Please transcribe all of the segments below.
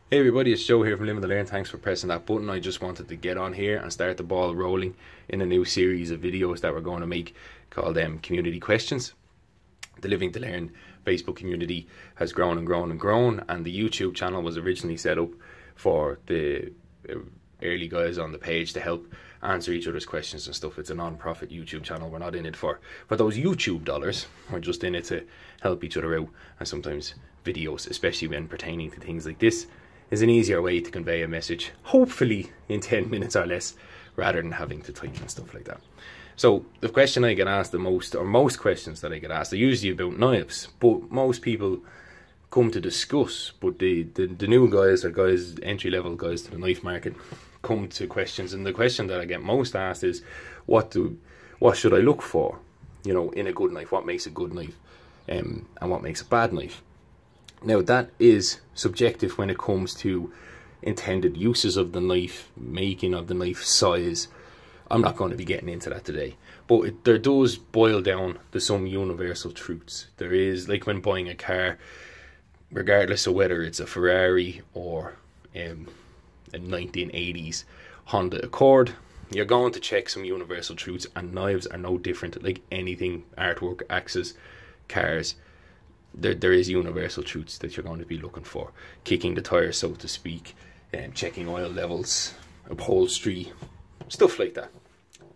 Hey everybody, it's Joe here from Living to Learn. Thanks for pressing that button. I just wanted to get on here and start the ball rolling in a new series of videos that we're going to make called Community Questions. The Living to Learn Facebook community has grown and grown and grown, and the YouTube channel was originally set up for the early guys on the page to help answer each other's questions and stuff. It's a non-profit YouTube channel. We're not in it for those YouTube dollars. We're just in it to help each other out, and sometimes videos, especially when pertaining to things like this, is an easier way to convey a message, hopefully in 10 minutes or less, rather than having to type and stuff like that. So the question I get asked the most, or most questions that I get asked, are usually about knives, but most people come to discuss, but the new guys, or guys, entry-level guys to the knife market, come to questions, and the question that I get most asked is, what should I look for, you know, in a good knife? What makes a good knife, and what makes a bad knife? Now that is subjective when it comes to intended uses of the knife, making of the knife, size. I'm not going to be getting into that today, but there does boil down to some universal truths. There is, like when buying a car, regardless of whether it's a Ferrari or a 1980s Honda Accord, you're going to check some universal truths, and knives are no different. Like anything, artwork, axes, cars, there is universal truths that you're going to be looking for. Kicking the tires, so to speak, and checking oil levels, upholstery, stuff like that.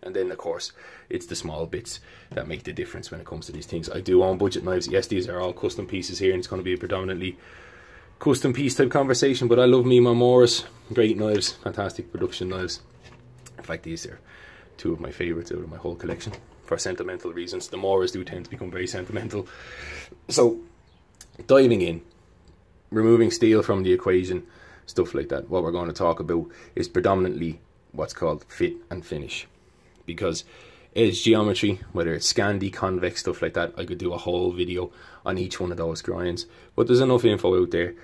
And then of course it's the small bits that make the difference when it comes to these things. I do own budget knives. Yes, these are all custom pieces here, and it's going to be a predominantly custom piece type conversation, but I love me my Morris. Great knives, fantastic production knives. In fact, these are two of my favorites out of my whole collection for sentimental reasons. The Morris do tend to become very sentimental. So diving in, removing steel from the equation, stuff like that, what we're going to talk about is predominantly what's called fit and finish. Because edge geometry, whether it's Scandi, convex, stuff like that, I could do a whole video on each one of those grinds, but there's enough info out there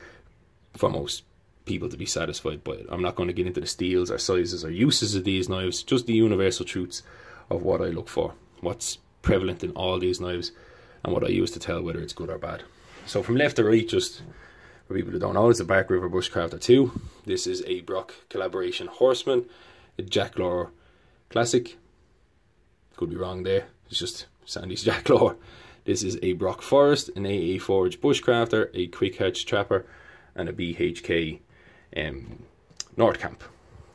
for most people to be satisfied by it. I'm not going to get into the steels or sizes or uses of these knives, just the universal truths of what I look for, what's prevalent in all these knives, and what I use to tell whether it's good or bad. So from left to right, just for people who don't know, it's a Bark River Bushcrafter 2. This is a Brock Collaboration Horseman, a Jack Lore Classic. Could be wrong there, it's just Sandy's Jack Lore. This is a Brock Forest, an AA Forge Bushcrafter, a Quick Hatch Trapper, and a BHK Nordkamp.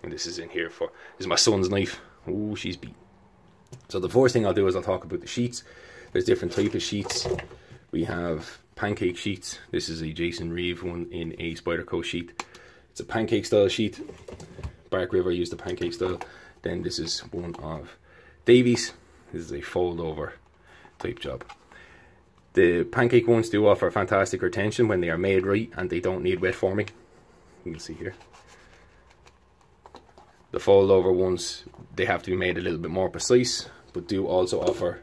And this is in here for, this is my son's knife. Oh, she's beat. So the first thing I'll do is I'll talk about the sheets. There's different type of sheets. We have pancake sheets. This is a Jason Reeve one in a Spyderco sheet. It's a pancake style sheet. Bark River used the pancake style. Then this is one of Davies. This is a fold over type job. The pancake ones do offer fantastic retention when they are made right, and they don't need wet forming. You can see here. The fold over ones, they have to be made a little bit more precise, but do also offer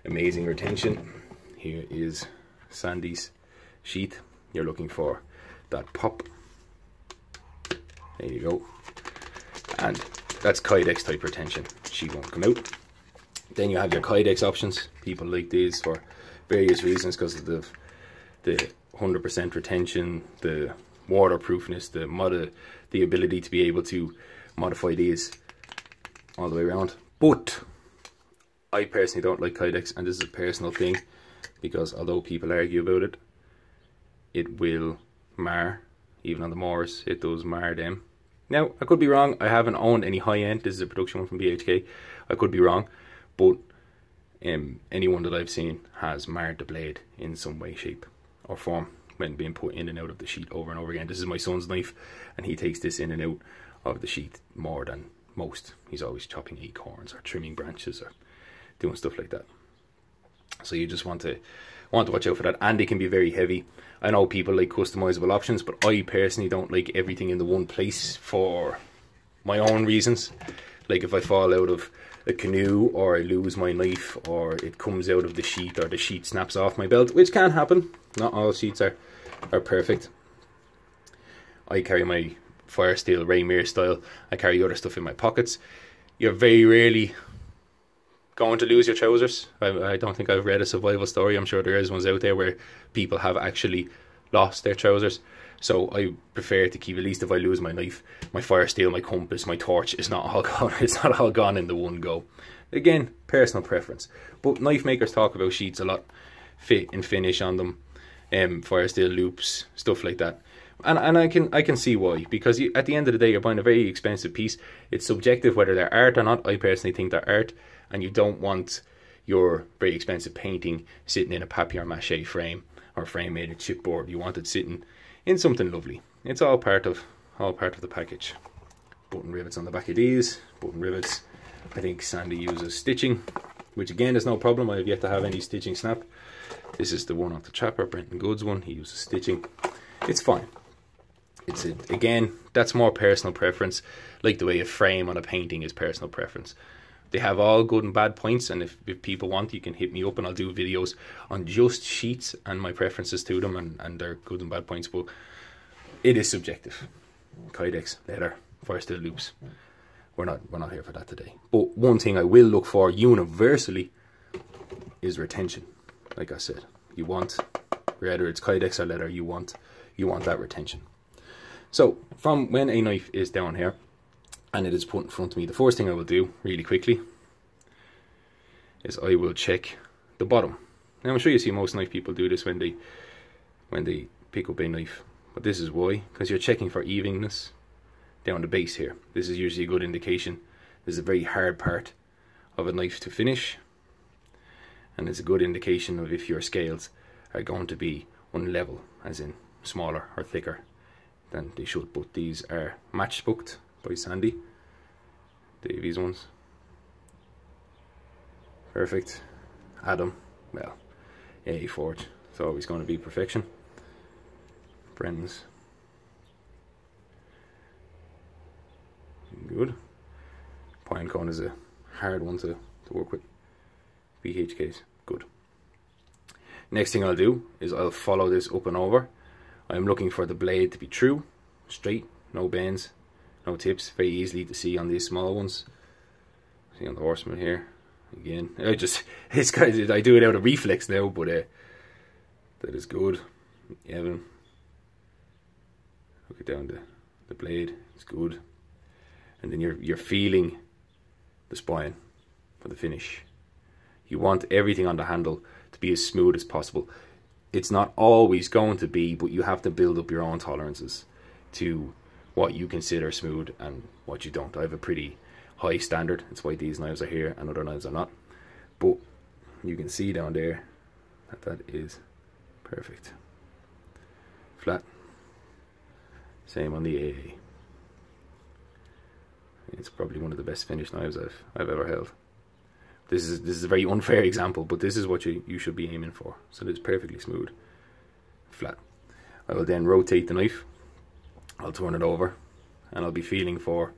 amazing retention. Here is Sandy's sheet. You're looking for that pop. There you go. And that's Kydex type retention. She won't come out. Then you have your Kydex options. People like these for various reasons, because of the 100% retention, the waterproofness, the ability to be able to modify these all the way around. But I personally don't like Kydex, and this is a personal thing, because although people argue about it, it will mar, even on the Morris, it does mar them. Now, I could be wrong. I haven't owned any high-end. This is a production one from BHK. I could be wrong, but anyone that I've seen has marred the blade in some way, shape, or form when being put in and out of the sheet over and over again. This is my son's knife, and he takes this in and out of the sheet more than most. He's always chopping acorns or trimming branches or doing stuff like that. So you just want to watch out for that, and they can be very heavy. I know people like customizable options, but I personally don't like everything in the one place for my own reasons. Like if I fall out of a canoe, or I lose my knife, or it comes out of the sheet, or the sheet snaps off my belt, which can happen. Not all sheets are perfect. I carry my Fire Steel Raymere style. I carry other stuff in my pockets. You're very rarely going to lose your trousers. I don't think I've read a survival story. I'm sure there is ones out there where people have actually lost their trousers. So I prefer to keep, at least if I lose my knife, my fire steel, my compass, my torch is not all gone. It's not all gone in the one go. Again, personal preference. But knife makers talk about sheets a lot, fit and finish on them, fire steel loops, stuff like that. And I can see why, because at the end of the day, you're buying a very expensive piece. It's subjective whether they're art or not. I personally think they're art, and you don't want your very expensive painting sitting in a papier-mâché frame or frame made of chipboard. You want it sitting in something lovely. It's all part of the package. Button rivets on the back of these. Button rivets. I think Sandy uses stitching, which again is no problem. I have yet to have any stitching snap. This is the one off the Chopper, Brenton Goods one. He uses stitching. It's fine. Again, that's more personal preference, like the way a frame on a painting is personal preference. They have all good and bad points, and if people want, you can hit me up and I'll do videos on just sheets and my preferences to them and their good and bad points, but it is subjective. Kydex, leather, fire steel loops. We're not here for that today. But one thing I will look for universally is retention. Like I said, you want, whether it's Kydex or leather, you want that retention. So from when a knife is down here and it is put in front of me, the first thing I will do really quickly is I will check the bottom. Now I'm sure you see most knife people do this when they pick up a knife, but this is why, because you're checking for evenness down the base here. This is usually a good indication. This is a very hard part of a knife to finish, and it's a good indication of if your scales are going to be unlevel, as in smaller or thicker than they should. But these are match booked by Sandy, Davies ones. Perfect. Adam, well, AA Forge, it's always going to be perfection. Brenton's, good. Pinecone is a hard one to work with. BHKs, good. Next thing I'll do is I'll follow this up and over. I'm looking for the blade to be true, straight, no bends, no tips. Very easily to see on these small ones. See on the Horseman here. Again, it's kind of, I do it out of reflex now, but that is good. Evan, look it down the blade. It's good, and then you're feeling the spine for the finish. You want everything on the handle to be as smooth as possible. It's not always going to be, but you have to build up your own tolerances to what you consider smooth and what you don't. I have a pretty high standard. That's why these knives are here and other knives are not. But you can see down there that is perfect. Flat. Same on the AA. It's probably one of the best finished knives I've ever held. This is a very unfair example, but this is what you should be aiming for. So it's perfectly smooth, flat. I will then rotate the knife. I'll turn it over, and I'll be feeling for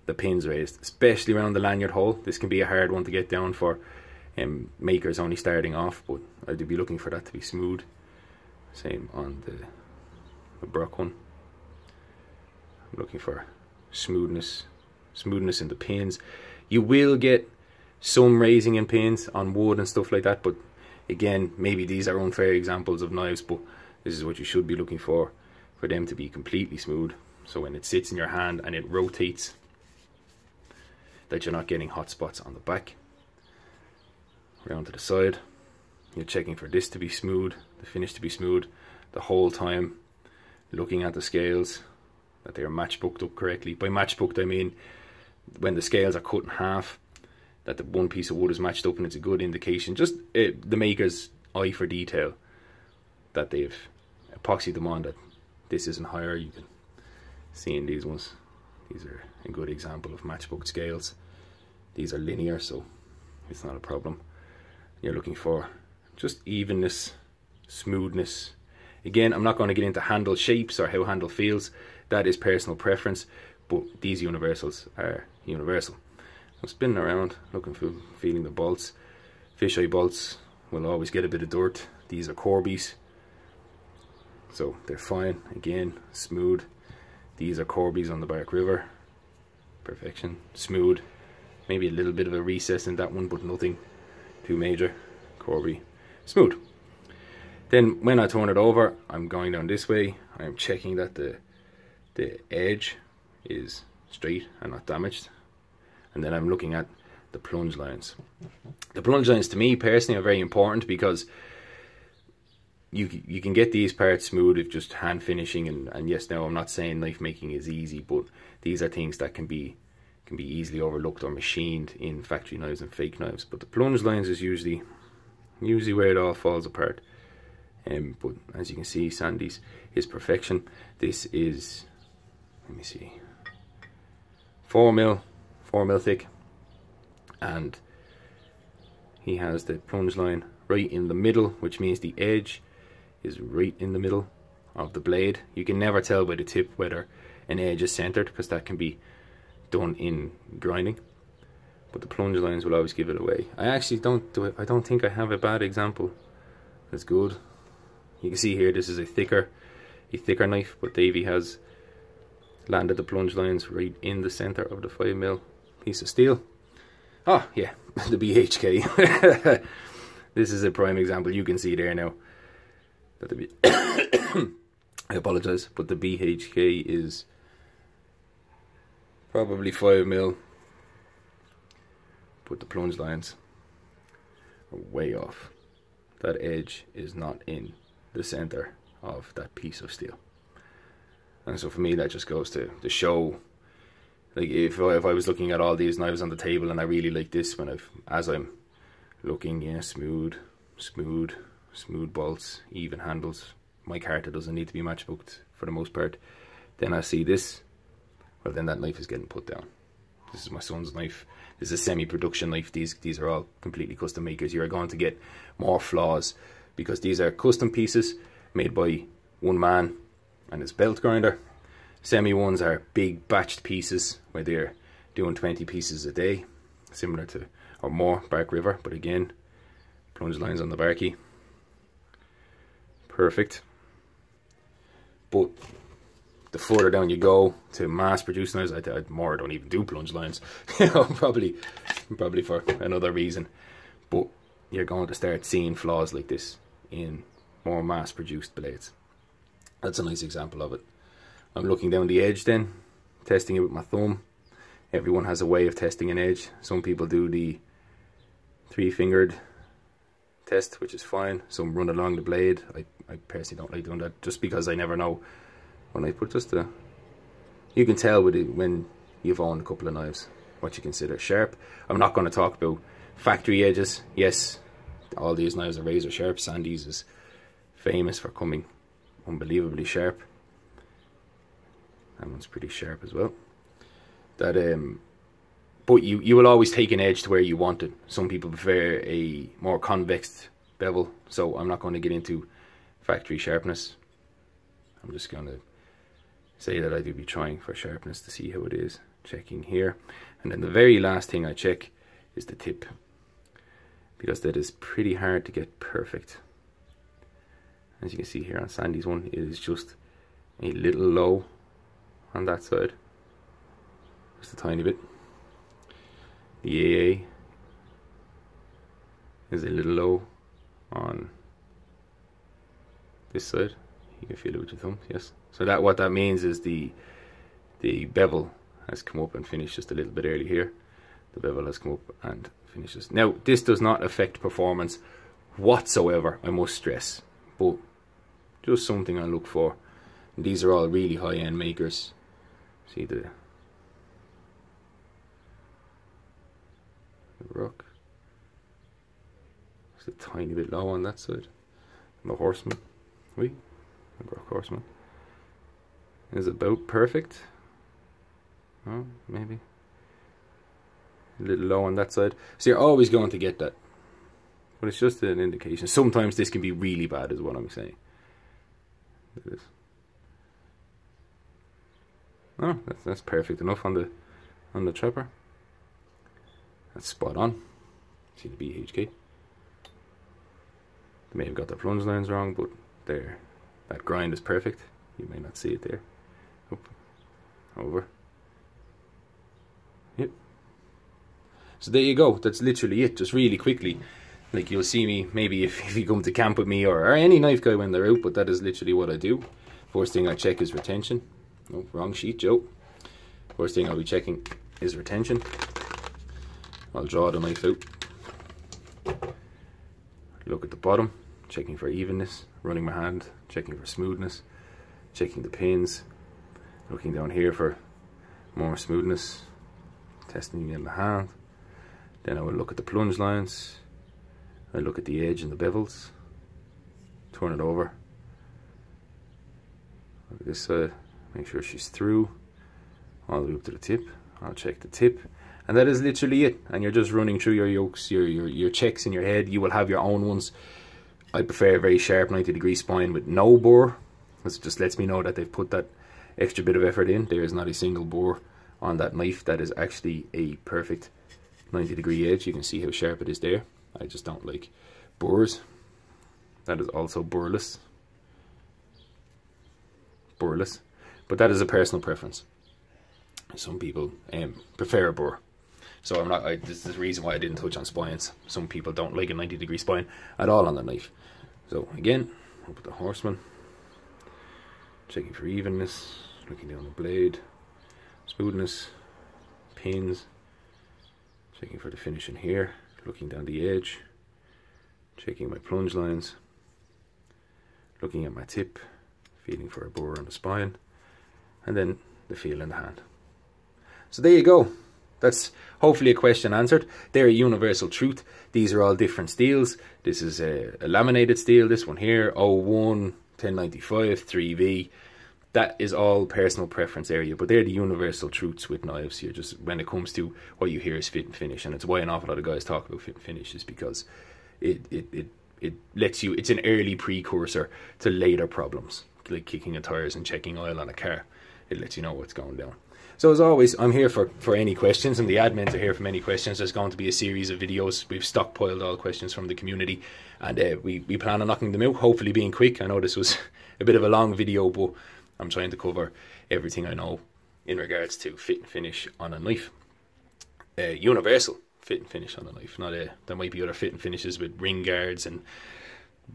the pins raised, especially around the lanyard hole. This can be a hard one to get down for makers only starting off, but I'd be looking for that to be smooth. Same on the Brock one. I'm looking for smoothness in the pins. You will get some raising in pins on wood and stuff like that, but again, maybe these are unfair examples of knives, but this is what you should be looking for them to be completely smooth. So when it sits in your hand and it rotates, that you're not getting hot spots on the back. Round to the side, you're checking for this to be smooth, the finish to be smooth the whole time, looking at the scales, that they are match booked up correctly. By match booked I mean when the scales are cut in half, that the one piece of wood is matched up, and it's a good indication, just the maker's eye for detail, that they've epoxied them on, that this isn't higher. You can see in these ones, these are a good example of matchbook scales. These are linear, so it's not a problem. You're looking for just evenness, smoothness. Again, I'm not going to get into handle shapes or how handle feels. That is personal preference, but these universals are universal. I'm spinning around, looking for, feeling the bolts. Fisheye bolts will always get a bit of dirt. These are Corby's, so they're fine. Again, smooth. These are Corby's on the Bark River. Perfection, smooth. Maybe a little bit of a recess in that one, but nothing too major. Corby, smooth. Then when I turn it over, I'm going down this way. I'm checking that the edge is straight and not damaged, and then I'm looking at the plunge lines. The plunge lines to me personally are very important because you can get these parts smooth with just hand finishing, and yes, now I'm not saying knife making is easy, but these are things that can be easily overlooked or machined in factory knives and fake knives. But the plunge lines is usually where it all falls apart. But as you can see, Sandy's is perfection. This is, let me see, 4mm thick, and he has the plunge line right in the middle, which means the edge is right in the middle of the blade. You can never tell by the tip whether an edge is centered, because that can be done in grinding, but the plunge lines will always give it away. I actually don't do it. I don't think I have a bad example. That's good. You can see here this is a thicker knife, but Davey has landed the plunge lines right in the center of the 5mm piece of steel. Oh yeah, the BHK. This is a prime example. You can see there now that the I apologize, but the BHK is probably 5mm, but the plunge lines are way off. That edge is not in the center of that piece of steel, and so for me that just goes to show, like, if I was looking at all these knives on the table and I really like this, as I'm looking, yeah, smooth bolts, even handles, my Carta doesn't need to be matchbooked for the most part, then I see this, well, then that knife is getting put down. This is my son's knife. This is a semi-production knife. These are all completely custom makers. You're going to get more flaws because these are custom pieces made by one man and his belt grinder. Semi ones are big batched pieces where they're doing 20 pieces a day, similar to, or more, Bark River. But again, plunge lines on the Barky, perfect. But the further down you go to mass produced knives, I don't even do plunge lines. You know, probably for another reason. But you're going to start seeing flaws like this in more mass produced blades. That's a nice example of it. I'm looking down the edge then, testing it with my thumb. Everyone has a way of testing an edge. Some people do the 3-fingered test, which is fine. Some run along the blade. I personally don't like doing that, just because I never know when I put just the... You can tell with it when you've owned a couple of knives what you consider sharp. I'm not going to talk about factory edges. Yes, all these knives are razor sharp. Sandy's is famous for coming unbelievably sharp. That one's pretty sharp as well. That but you will always take an edge to where you want it. Some people prefer a more convex bevel, so I'm not going to get into factory sharpness. I'm just going to say that I do be trying for sharpness to see how it is. Checking here, and then the very last thing I check is the tip, because that is pretty hard to get perfect. As you can see here on Sandy's one, it is just a little low on that side, just a tiny bit. The AA is a little low on this side. You can feel it with your thumb, yes. So that, what that means is the bevel has come up and finished just a little bit early here. The bevel has come up and finishes. Now, this does not affect performance whatsoever, I must stress, but just something I look for. And these are all really high-end makers. See the rock. It's a tiny bit low on that side. And the Horseman, the Brock Horseman is about perfect. Oh, maybe a little low on that side. So you're always going to get that, but it's just an indication. Sometimes this can be really bad, is what I'm saying. It is. Oh, that's perfect enough on the trapper. That's spot on. See the BHK. They may have got the plunge lines wrong, but there, that grind is perfect. You may not see it there. Up, over. Yep. So there you go. That's literally it. Just really quickly, like, you'll see me maybe if you come to camp with me or any knife guy when they're out, but that is literally what I do. First thing I check is retention. Oh, wrong sheet, Joe. First thing I'll be checking is retention. I'll draw the knife out. Look at the bottom, checking for evenness, running my hand, checking for smoothness, checking the pins, looking down here for more smoothness, testing in the hand. Then I will look at the plunge lines. I look at the edge and the bevels, turn it over. Look at this side, make sure she's through all the way up to the tip. I'll check the tip, and that is literally it. And you're just running through your yokes, your checks in your head. You will have your own ones. I prefer a very sharp 90-degree spine with no bore. This just lets me know that they've put that extra bit of effort in. There is not a single bore on that knife. That is actually a perfect 90-degree edge. You can see how sharp it is there. I just don't like bores. That is also boreless. Boreless. But that is a personal preference. Some people prefer a bore. So I'm not. This is the reason why I didn't touch on spines. Some people don't like a 90-degree spine at all on the knife. So again, up with the Horseman, checking for evenness, looking down the blade, smoothness, pins, checking for the finish in here, looking down the edge, checking my plunge lines, looking at my tip, feeling for a bore on the spine, and then the feel in the hand. So there you go. That's hopefully a question answered. They're a universal truth. These are all different steels. This is a laminated steel. This one here, 01, 1095, 3V. That is all personal preference area, but they're the universal truths with knives. You're just, when it comes to what you hear is fit and finish, and it's why an awful lot of guys talk about fit and finish, is because it lets you, it's an early precursor to later problems, like kicking the tires and checking oil on a car. It lets you know what's going down. So as always, I'm here for any questions, and the admins are here for any questions. There's going to be a series of videos. We've stockpiled all questions from the community, and we plan on knocking them out, hopefully being quick. I know this was a bit of a long video, but I'm trying to cover everything I know in regards to fit and finish on a knife. Universal fit and finish on a knife. Not there might be other fit and finishes with ring guards and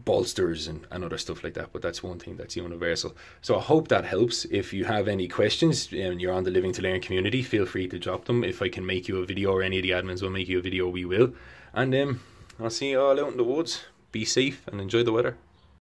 bolsters and other stuff like that, but that's one thing that's universal. So I hope that helps. If you have any questions and you're on the Living to Learn community, feel free to drop them. If I can make you a video, or any of the admins will make you a video, we will. And I'll see you all out in the woods. Be safe and enjoy the weather.